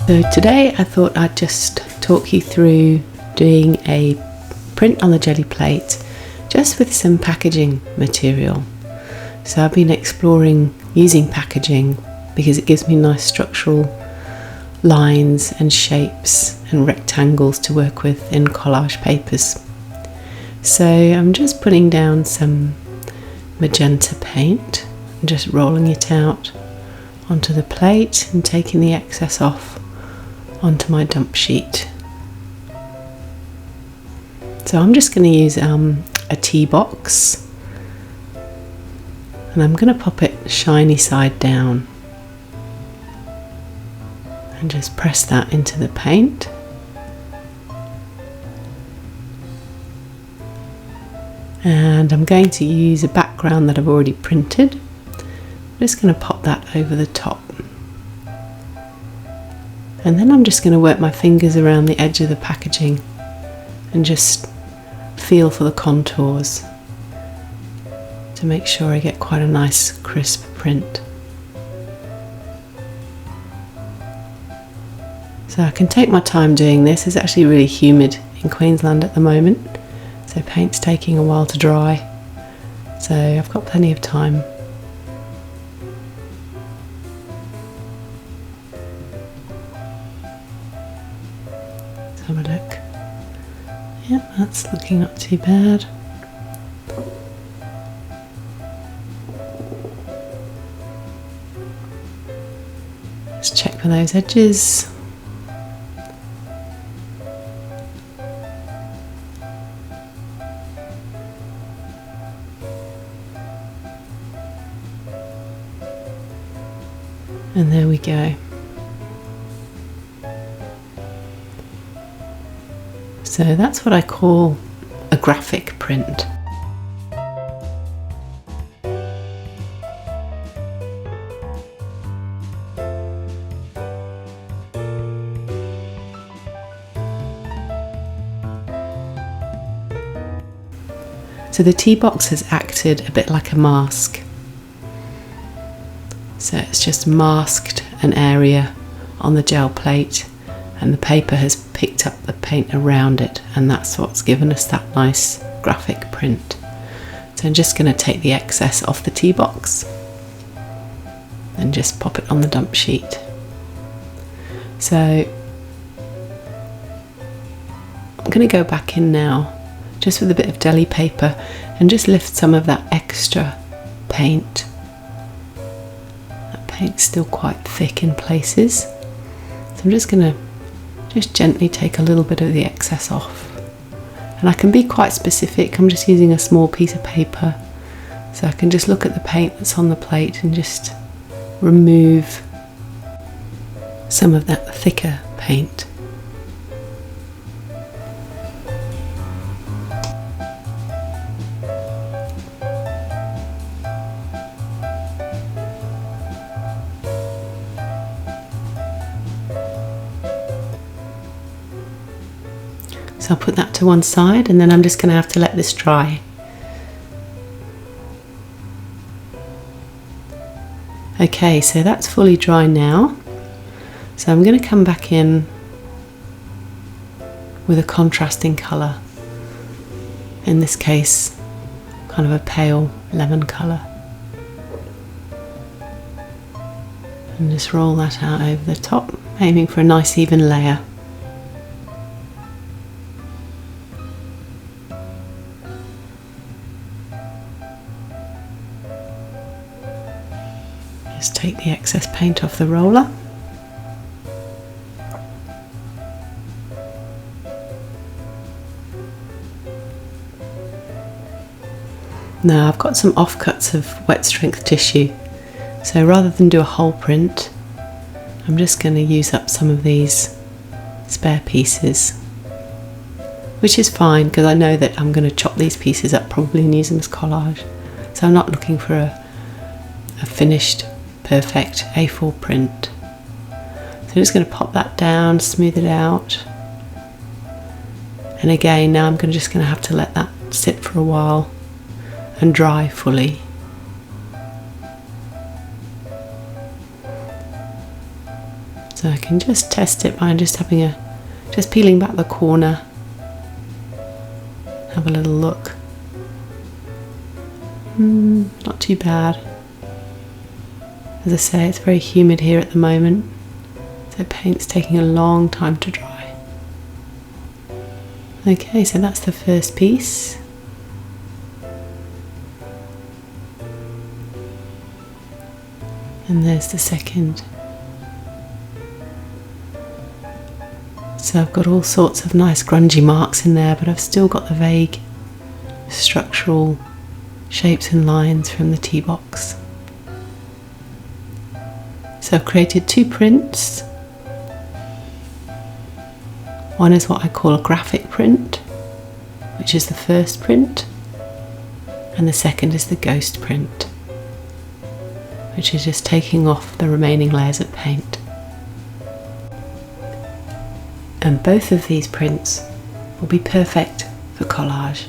So today I thought I'd just talk you through doing a print on the jelly plate just with some packaging material. So I've been exploring using packaging because it gives me nice structural lines and shapes and rectangles to work with in collage papers. So I'm just putting down some magenta paint and just rolling it out onto the plate and taking the excess off onto my dump sheet. So I'm just going to use a tea box, and I'm going to pop it shiny side down and just press that into the paint. And I'm going to use a background that I've already printed. I'm just going to pop that over the top. And then I'm just going to work my fingers around the edge of the packaging and just feel for the contours to make sure I get quite a nice crisp print. So I can take my time doing this. It's actually really humid in Queensland at the moment, so paint's taking a while to dry. So I've got plenty of time. Have a look. Yep, that's looking not too bad. Let's check for those edges. And there we go. So that's what I call a graphic print. So the tea box has acted a bit like a mask. So it's just masked an area on the gel plate, and the paper has picked up the paint around it, and that's what's given us that nice graphic print. So I'm just going to take the excess off the tea box and just pop it on the dump sheet. So I'm going to go back in now just with a bit of deli paper and just lift some of that extra paint. That paint's still quite thick in places, so I'm just going to just gently take a little bit of the excess off. And I can be quite specific. I'm just using a small piece of paper, so I can just look at the paint that's on the plate and just remove some of that thicker paint. So I'll put that to one side, and then I'm just going to have to let this dry. Okay, so that's fully dry now. So I'm going to come back in with a contrasting colour. In this case, kind of a pale lemon colour. And just roll that out over the top, aiming for a nice even layer. Just take the excess paint off the roller. Now I've got some offcuts of wet strength tissue, so rather than do a whole print, I'm just going to use up some of these spare pieces, which is fine because I know that I'm going to chop these pieces up probably and use them as collage. So I'm not looking for a finished perfect A4 print. So I'm just going to pop that down, smooth it out, and again now I'm just going to have to let that sit for a while and dry fully. So I can just test it by just peeling back the corner. Have a little look. Not too bad. As I say, it's very humid here at the moment, so paint's taking a long time to dry. Okay, so that's the first piece. And there's the second. So I've got all sorts of nice grungy marks in there, but I've still got the vague structural shapes and lines from the tea box. So I've created 2 prints. One is what I call a graphic print, which is the first print, and the second is the ghost print, which is just taking off the remaining layers of paint. And both of these prints will be perfect for collage.